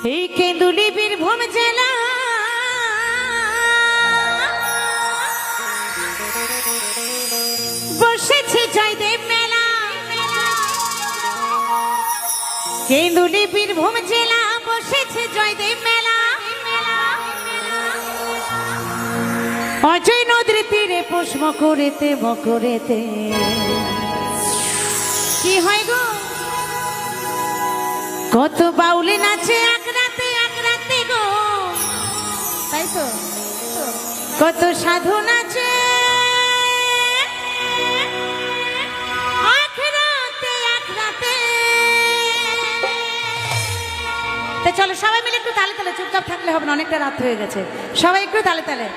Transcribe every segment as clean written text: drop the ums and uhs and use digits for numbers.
এই কেন্দুলি বীরভূম জেলা বসেছে জয়দেব মেলা। কেন্দুলি বীরভূম জেলা বসেছে জয়দেব মেলা। অজয় নদীর তীরে পোষ মকরেতে মকরেতে কি হয় গো, কত বাউলে নাচে এক রাতে গো, তাই তো কত সাধু নাচে এক রাতে। তো চলো সবাই মিলে একটু তালে তালে, চুপচাপ থাকলে হবে না, অনেকটা রাত হয়ে গেছে। সবাই একটু তালে তালে,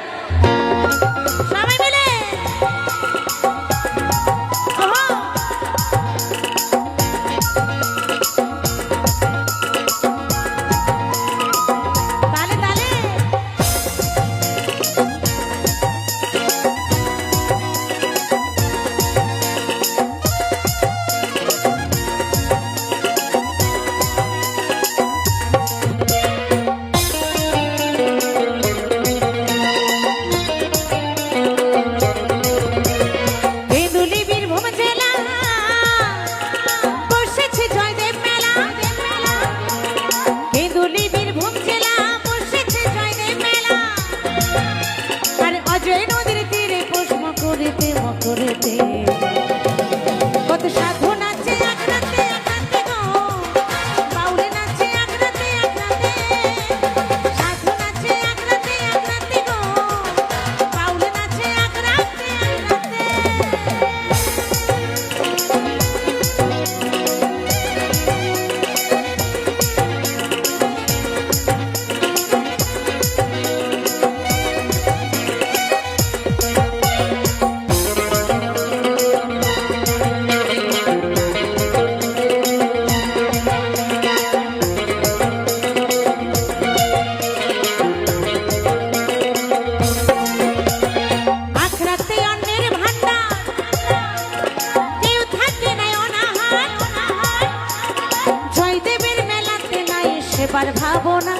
সবাই মিলে কত সাধু নাচে এক রাতে গো, বাউলে নাচে এক রাতে সাধু নাচে এক রাতে গো, বাউলে নাচে এক রাতে। এবার ভাবো না